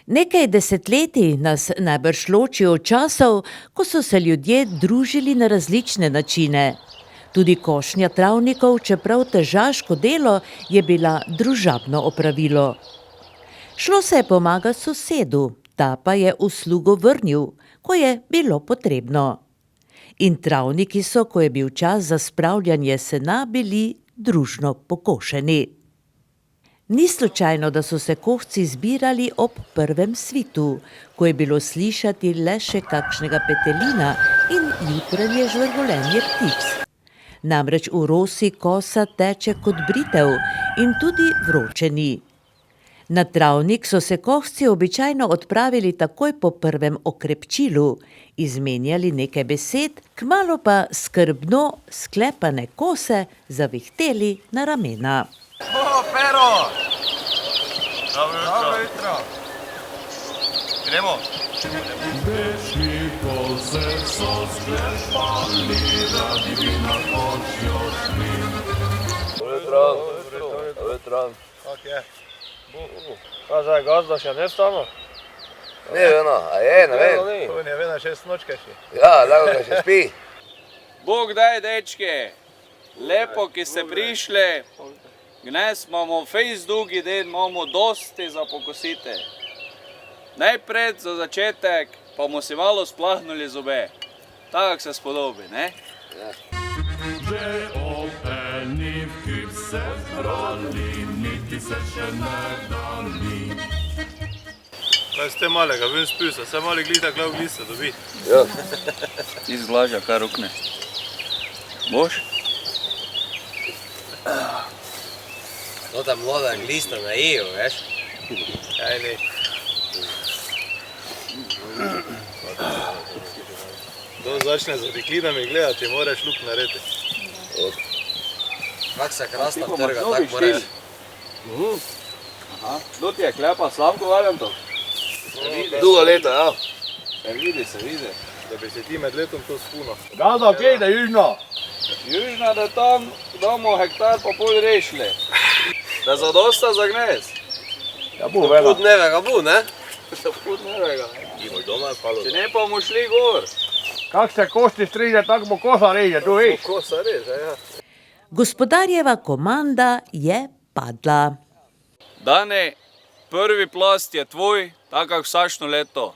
Nekaj desetletij nas najbrž loči od časov, ko so se ljudje družili na različne načine. Tudi košnja travnikov, čeprav težaško delo, je bila družabno opravilo. Šlo se je pomagat sosedu, ta pa je uslugo vrnil, ko je bilo potrebno. In travniki so, ko je bil čas za spravljanje sena, bili družno pokošeni. Ni slučajno, da so se kohci zbirali ob prvem svitu, ko je bilo slišati le še kakšnega petelina in jutranje žvrgolenje ptic. Namreč v rosi kosa teče kot britev in tudi vroče ni. Na travnik so se kohci običajno odpravili takoj po prvem okrepčilu, izmenjali nekaj besed, kmalu pa skrbno sklepane kose zavihteli na ramena. Pero! Dobro jutro! Gremo! Dečki povsem so sklepali, radi bi na kočjo šli. Dobro jutro! Kak je? Kaj zdaj, gazda še ne stano? Ne veno, a je, ne vem. To ne vem, 6 nočke še. Ja, lahko ga še spi. Bog daj, dečke, lepo, ki ste prišli. Gnes imamo fejs dolgi den, imamo dosti za pokosite. Najprej za začetek pa bomo si malo splahnuli zobe. Tako se spodobi, ne? Ja. Že ob eni v kip se zbrali, niti se še ne dali. Kaj ste malega, vem spisa, se mali glita glav glisa dobi. Ja. Izglaža, kar rukne. Boš? No tam mlada glista na iju, veš? Kaj ne? Kdo začne za deklinami gledati, moraš luk narediti. Kak se krasna trga, tak moraš. Kdo ti je klepa, Slavko Valjanto? Dugo leta, ja. Se vidi, se vidi. Da bi se ti med letom to spuno. Gazda, kje ide južno? Južna, da tam damo hektar pa pol rešili. Da zadosta za gnez. Ja, bo vena. Put nevega bu, ne? Za put nevega. Idemo doma, palo. Če ne pa bomo šli gor. Kak se kosti striže, tako bo kosa reže, tu viš. Kosa reže, ja. Gospodarjeva komanda je padla. Dane, prvi plast je tvoj, tako jak vsačno leto.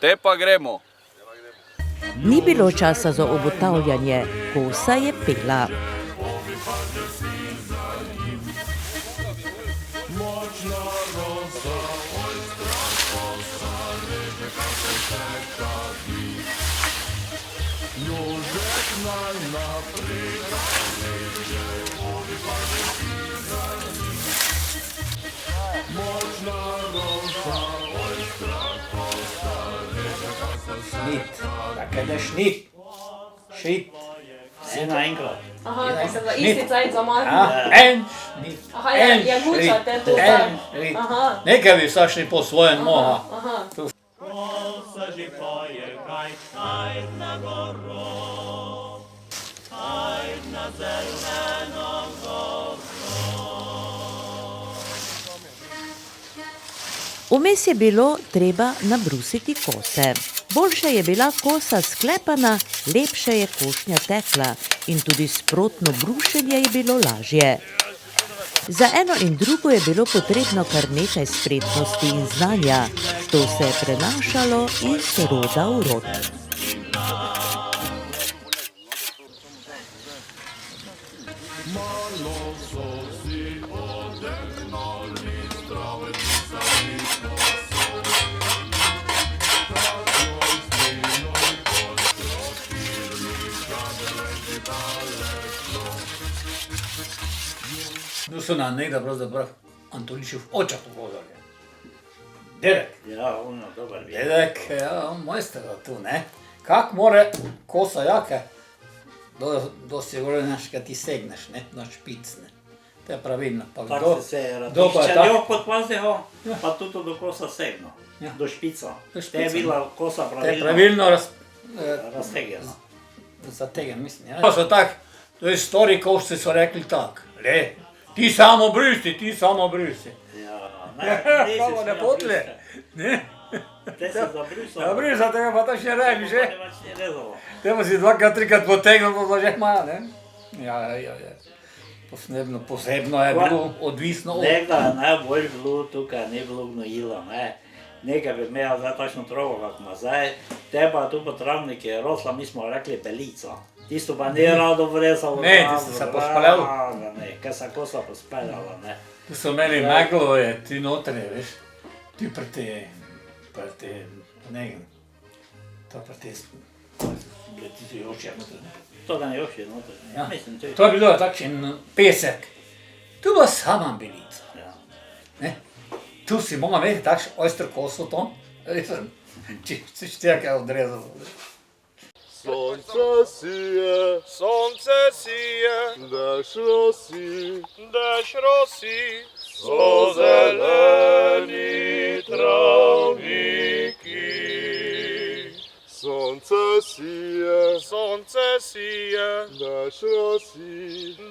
Te pa gremo. Ni bilo časa za obotavljanje, kosa je pela. Močna rosa, ojstra kosa, reže kak se teka di. Jožek naj naprej reže, ovi pa že si močna rosa, ojstra kosa, reže kak se Šnit, tako da šnit. Šit. Vse naenkrat. Aha, ko se v isti cajt zamahne. En šnit. Aha, je gučate to. En šnit. Aha. Nekaj bi vsa šli po svojem moha. Aha. Kosa že poje, kaj na goro, kaj na zeleno goro. Vmes je bilo treba nabrusiti kose. Boljše je bila kosa sklepana, lepše je košnja tekla in tudi sprotno brušenje je bilo lažje. Za eno in drugo je bilo potrebno kar nekaj spretnosti in znanja. To se je prenašalo iz roda v rod. malo so si odehnali, strave pisali posel. Tako izginoj potrošili, kadeleži daleko. Tu so nam nekda pravzaprav Antoličev oča pogodali. Dedek. Ja, ono, dobar bi. Dedek, ja, on mojster tu, ne? Kak more kosa jake? Do sigurneška ti segneš, ne? Na špic, ne? To je pravilno. Pa Tako se se kdo pa je tak? razliščal pod pazdeho, pa tudi do kosa segno. Ja. Do špica. Do špica, Te je bila kosa To je pravilno pravilno raztegljena. zategem, mislim, ja. Pa so tak, to je stori kovšci so rekli tak, le, ti samo brisi. Ja, Kamo ne potle? Ne? Te se zabrisal. Ja, brisa, tega pa to še rebi, že? Ne več ni rezalo. Temu si dvakrat, trikrat potegnil, to že ima, ne? Ja. Posebno je bilo odvisno od... Nekdaj je najbolj bilo tukaj, ni bilo gnojilo, ne. Nekaj bi imel zdaj takšno trovo, kako ima zdaj. Te pa tu po travniki je rosla, mi smo rekli belica. Tisto pa ni rado vrezalo. Ne, tisto se pospeljalo. Ne, kaj se kosa pospeljala, ne. Tu so meni meglo je, ti notrje, veš, ti proti, nekaj, to proti, ti si očje notrje, ne. To ga ne ošje noter, ne. Ja. Mislim, To je bilo takšen pesek, tu bo sama belica, Ja. ne. Tu si mogla imeti takšen ojster koso ton, resen, če si nekaj odrezal. Sonce sije, dež rosi, so zeleni travniki. Sonce sije,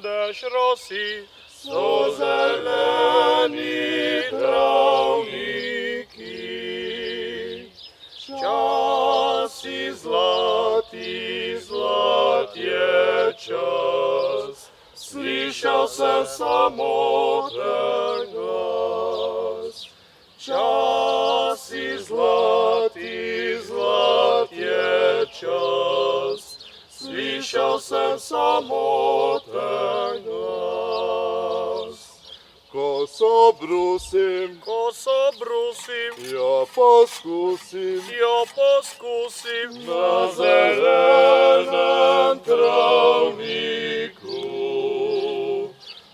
dež rosi, so zeleni travniki. Časi zlati, zlat je čas, slišal sem samoten glas. Časi zlati, zlat je čas, slišal sem samoten glas. Ko sobrusim, jo poskusim, na zelenem travniku.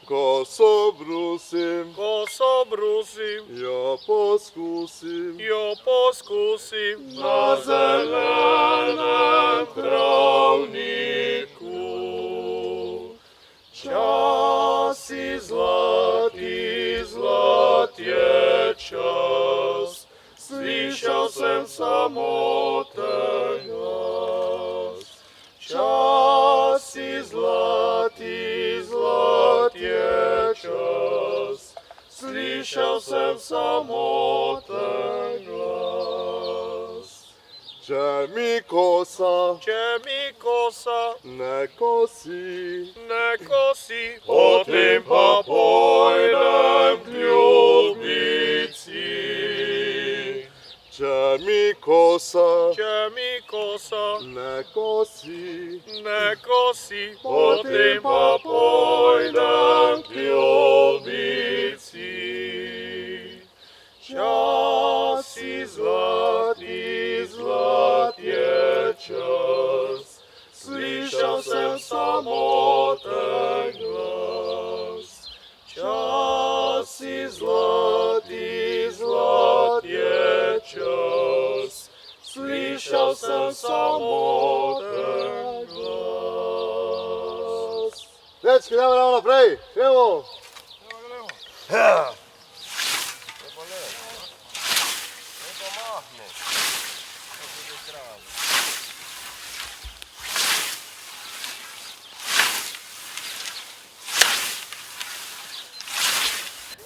Ko sobrusim, jo poskusim, na zelenem travniku. Časi zlati, zlat je čas, slišal sem samoten glas. Časi zlati, zlat je čas, slišal sem samoten glas. Če mi kosa ne kosi, potem pa pojdem k ljubici. Če mi kosa ne kosi, potem pa pojdem k ljubici. Časi zlati, zlat je čas, slišal sem samoten glas. Časi zlati, zlat je čas, slišal sem samoten glas. Dečki, gremo naprej, gremo!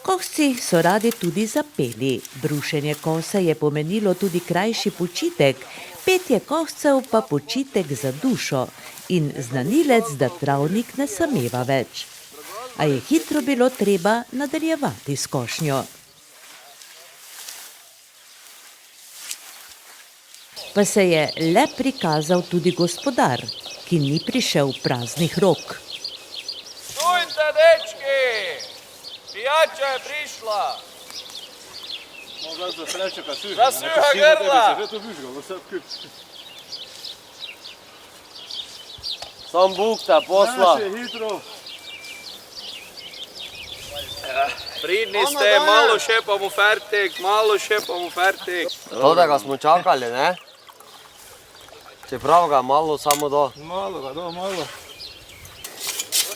Kosci so radi tudi zapeli. Brušenje kose je pomenilo tudi krajši počitek, petje koscev pa počitek za dušo in znanilec, da travnik ne sameva več. A je hitro bilo treba nadaljevati s košnjo. Pa se je le prikazal tudi gospodar, ki ni prišel praznih rok. Stojte, dečki! Pijača je prišla! Zasuha grla! Sam Bog te posla. Pridni ste, malo še pa mu fertik. Todega smo čakali, ne? Čeprav ga malo samo do.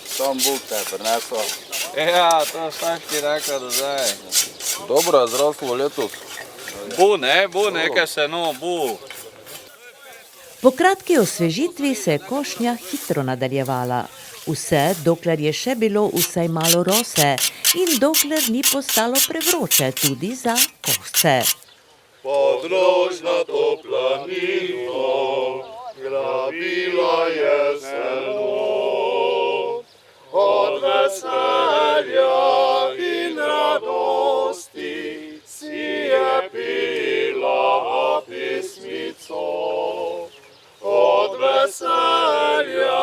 Sam Bog te je prinesel. Ja, to vsak ti rekel do zdaj. Dobro je zraslo letos. Bu, nekaj se bu. Po kratki osvežitvi se je košnja hitro nadaljevala. Vse, dokler je še bilo vsaj malo rose in dokler ni postalo prevroče tudi za kosce. Podrožna to planino, grabila je zelo. Od veselja in radosti si je pila pesmico. Od veselja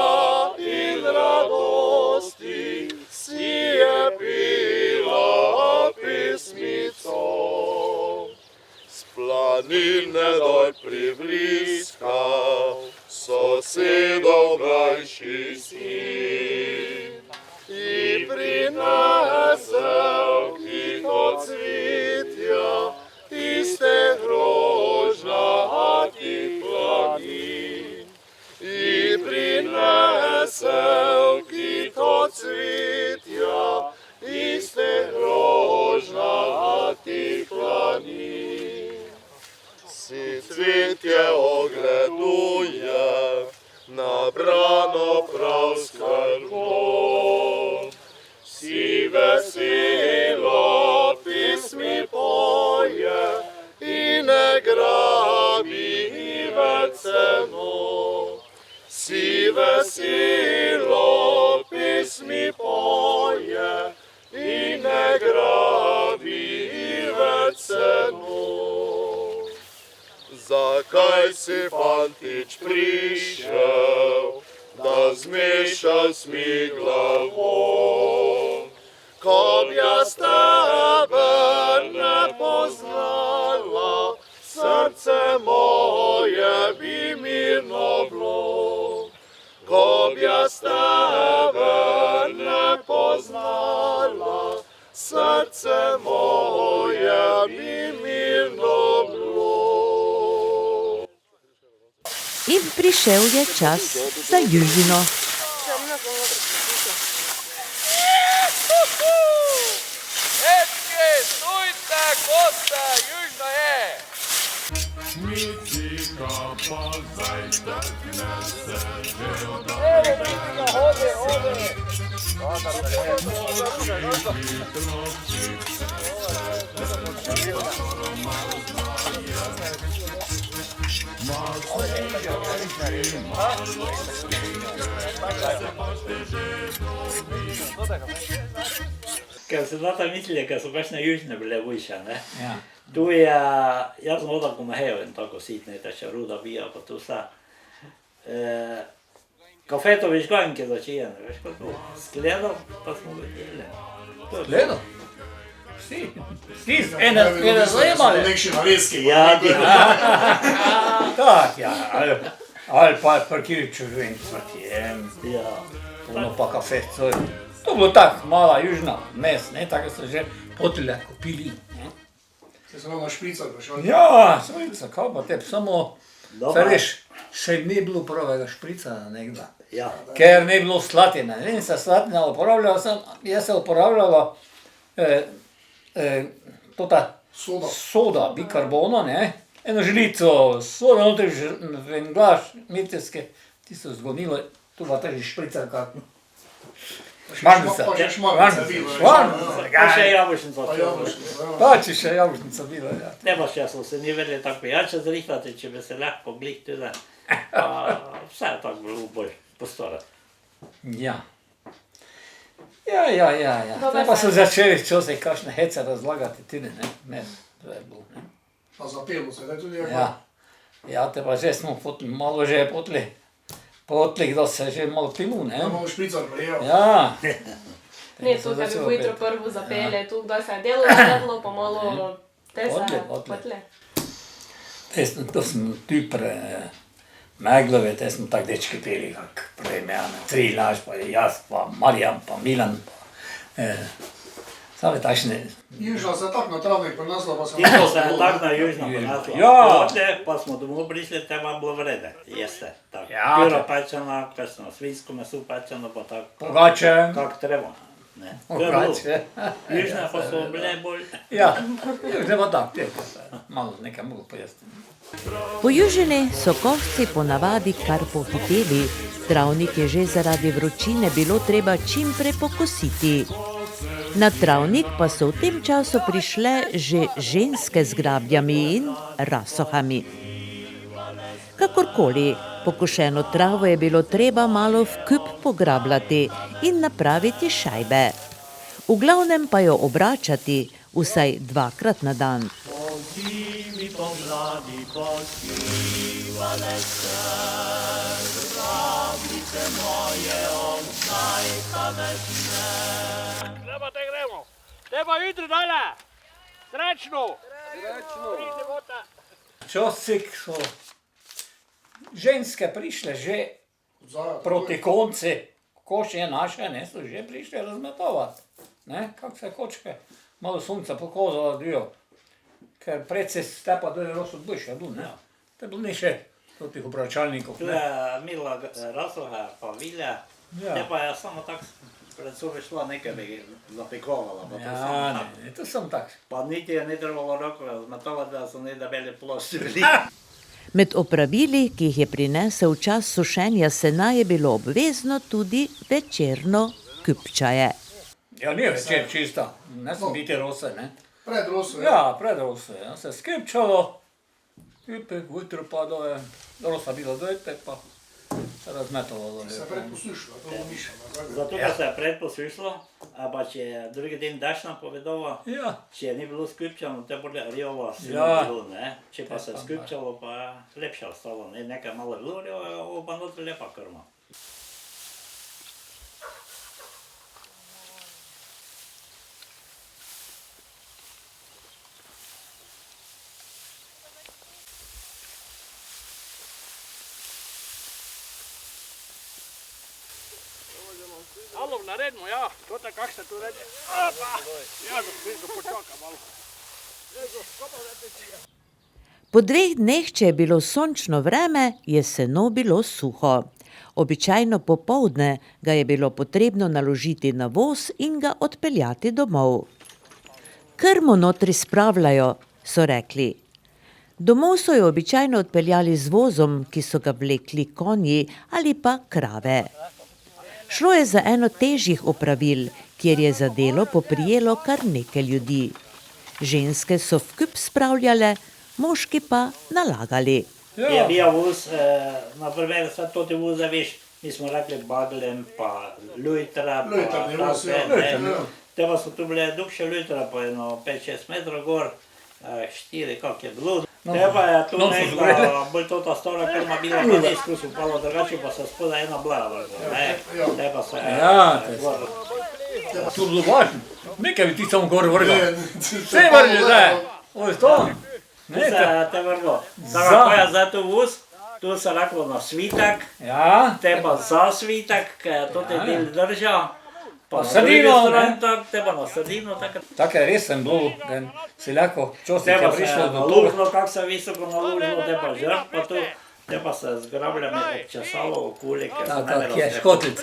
in radosti si je pila pesmico. S planine dol pribliskal sosedov mlajši sin i prinesel tiho cvitja iste rožnatih planin. I prinesel tiho cvitja iste rožnatih planin. Si cvetje ogleduje, nabrano prav skrbno. Si veselo pismi poje in ne grabi več ceno. Si veselo pismi poje in ne grabi več ceno. Zakaj si fantič prišel, da zmešal mi glavo? Ko bi jaz tebe ne poznala, srce moje bi mirno bilo. Ko bi jaz tebe ne poznala, srce moje bi mirno bilo. In prišel je čas za južino. Dečki, stojte, kosa, južno je! Micika pa zajtrk nese že od Ker se data mislili, ker so kakšne južne bile više, ne? Ja. Tu je, jaz sem odal ko Mahejo in tako sitne, še ruda bija, pa tu vsa. Kafetovi žganke začijene, veš pa to. Skledal, pa smo videli. Gledal? Vsi ene zajemali. Nekši nareski. Ja, Tak, ja, ali pa parkiriču žven, svrtijem, ja. puno pa kafe, to je bilo tak, mala južna mes, ne, tako so že potile kupili, ne. Se sem na špricar prišel. Ja, šprica, kaj pa te, samo, Dobro. saj veš, še ni bilo pravega šprica nekda, Ja. ker ni bilo slatine, ne, se slatina uporabljala, jaz se uporabljala, tota soda, bikarbono, ne, eno žlico soda, notri v en glaš mirceske, tisto zgonilo, tu pa teži špricar kak. Šmarnica. Pa še šmarnica bila. Pa še jabušnica. Pa če še jabušnica bila, ja. Ne pa še so se ni vedeli tako pijače zrihtati, če bi se lahko glih tudi. Vse je tako bilo bolj postore. Ja. Ja. Te pa so začeli včasih kakšne hece razlagati tudi, ne, meni, to je bilo, ne. Pa zapelo se, da je tudi Ja. Ja, te pa že smo malo že potli, kdo se že malo pilu, ne. malo špricar prijel. Ja. Ne, tukaj bi ujutro prvo zapele, tu kdaj se je delo sedlo, pa malo te se Potle. potle. To smo tu Meglove, te smo tak dečki peli, kak prejmejane, Trilaž, pa jaz, pa Marjan, pa Milan, pa same takšne. Južna se tak na travnik prinesla, pa sem... Tisto se je tako na južno poneslo. Ja. Potle pa smo domov prišli, te vam bilo vrede, jeste. Ja, Piro pečeno, kakšno svinjsko meso pečeno, pa tako. Pogače. Kak treba. Ne. Obrače. Južne pa so bile bolj... Ja, gremo tako, malo nekaj mogo pojasniti. Po južini so kovci ponavadi kar pohiteli, travnik je že zaradi vročine bilo treba čim prej pokositi. Na travnik pa so v tem času prišle že ženske z grabljami in rasohami. Kakorkoli, pokošeno travo je bilo treba malo v kup pograbljati in napraviti šajbe. V glavnem pa jo obračati vsaj 2-krat na dan. Te pa jutri dole! Srečno! Včasih so ženske prišle že proti konci košnje naše, ne, so že prišle razmetovati. Ne, kak se kočke, malo sonca pokazala dio, ker predse stepa do je rosod boljše, ne. To je bilo ne še do tih obračalnikov. Tu je Mila Rasoha pa Vilja, te pa je samo tak pred sobe šla nekaj bi zapikovala. Ja, ne, to sem tak. Pa niti je ne trebalo roko razmetovati, da so ne debeli plošči bili. Med opravili, ki jih je prinesel čas sušenja sena, je bilo obvezno tudi večerno kupčaje. Ja, ni večer čista, ne sem biti rose, ne. Pred roso, Ja, pred rose, ja, se skipčalo, kupek, ujutro pa dole, rosa bila dojte, pa se razmetalo dole. Se predposušilo, to bo mišljeno. Zato pa se je predposušilo, a pa če je drugi dan daš napovedova, Ja, če ni bilo skupčano, te bude rjovo Ja. bilo, ne. Če pa se skupčalo, pa je lepše ostalo, ne, nekaj malo je bilo rjovo, pa notri lepa krma. Alo, naredimo, ja, to te kak se tu reče. Opa, ja, da počaka malo. Po 2 dneh, če je bilo sončno vreme, je seno bilo suho. Običajno popoldne ga je bilo potrebno naložiti na voz in ga odpeljati domov. Krmo notri spravljajo, so rekli. Domov so jo običajno odpeljali z vozom, ki so ga vlekli konji ali pa krave. Šlo je za eno težjih opravil, kjer je za delo poprijelo kar nekaj ljudi. Ženske so v kup spravljale, moški pa nalagali. Je bil voz, naprimer, sve to ti voze, viš, mi smo rekli baglem, pa lujtra, pa voz, ja, ne. Te pa so tu bile dugše lujtra, po jedno 5-6 metrov gor, 4, kak je bilo. Te pa je tu nekda, bolj tota stara krma bila, pa ne izkus upalo, drugače pa se spodaj ena blaga vrgla, ne. Te pa se... Ja, to je bilo važno. Nekaj bi ti samo gor vrgal. Vse vrži zdaj. Ovo je to. Tu se te vrglo. Tako pa je zdaj tu voz, tu se reklo na svitak, Ja, te pa za svitak, ker to te del drža. Pa na sredino, drugi ne? strani tak, te pa na sredino, tako. tako je res sem bil, da si lahko, včasih Te je pa se prišlo do toga. nalužilo, kako se visoko nalužilo, te pa žrt pa tu, te pa se z grabljami občesalo okoli, ker se ne Tako je, škotlica.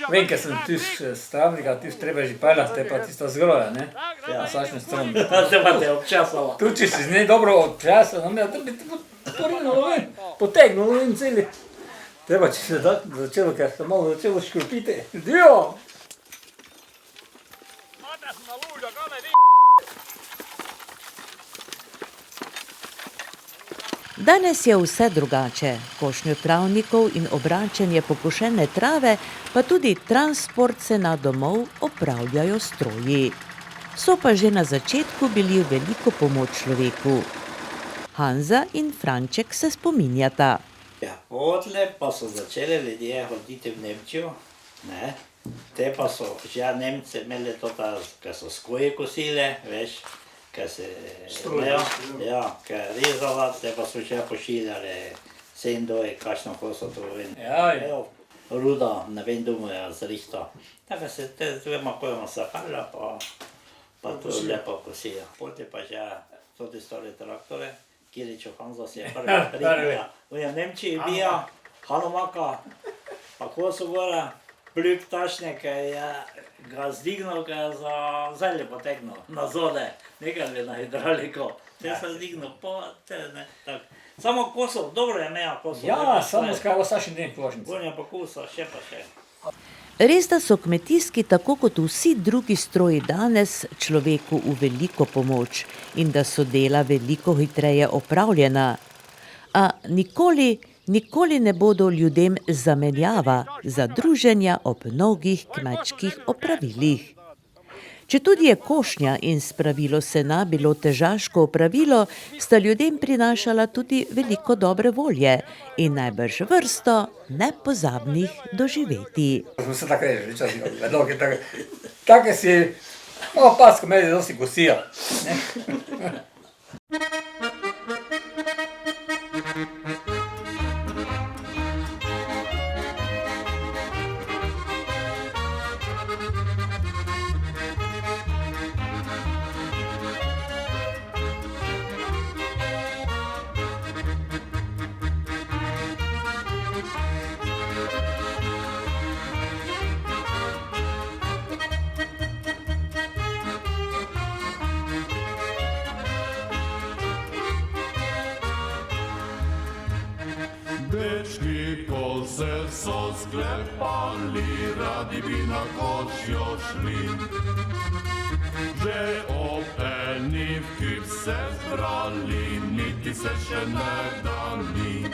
Vem, ker sem tu s travnika, tu treba že peljati, te pa tista zgroja, ne? Na sačni strani. Te pa te občesalo. Tu, če si z njej dobro občasal, da bi te porinilo ven, potegnilo ven celi. Treba, če se začelo, ker se malo začelo škropiti. Dio! Danes je vse drugače. Košnjo travnikov in obračanje pokošene trave, pa tudi transport sena domov opravljajo stroji. So pa že na začetku bili v veliko pomoč človeku. Hanza in Franček se spominjata. Ja, potle pa so začeli ljudje hoditi v Nemčijo, ne. Te pa so že Nemci imeli to, ker so skoje kosile, veš, ker se ja, ker rezala, te pa so že pošiljali sendoj, kakšno koso to ven. Ja, ja. Ruda, ne vem, domu je zrihta. Tako se te z dvema kojima se halja, pa to lepo kosijo. Potem pa že so ti stari traktore, Kiričo Hanza si je prvi prikala. V Nemčiji bija, Hanomaka, pa koso gora, pljuk tašne, ker je ga zdignil, ga je za zelje potegnil, na zode, nekaj bi na hidrauliko. Te sem zdignil, tako. Samo kosov, dobro je imel kosov. Ja, samo skalo sašen den plošnice. Gonja pa kusa, še pa še. Res da so kmetijski, tako kot vsi drugi stroji danes, človeku v veliko pomoč in da so dela veliko hitreje opravljena. A nikoli ne bodo ljudem zamenjava za druženja ob mnogih kmečkih opravilih. Četudi je košnja in spravilo sena bilo težaško opravilo, sta ljudem prinašala tudi veliko dobre volje in najbrž vrsto nepozabnih doživetij. Smo se tako reči, včasih, tako si, pasko meni dosti kosija. Dečki, ko se so sklepali, radi bi na košjo šli. Že ob eni v kip se zbrali, niti se še ne da ni.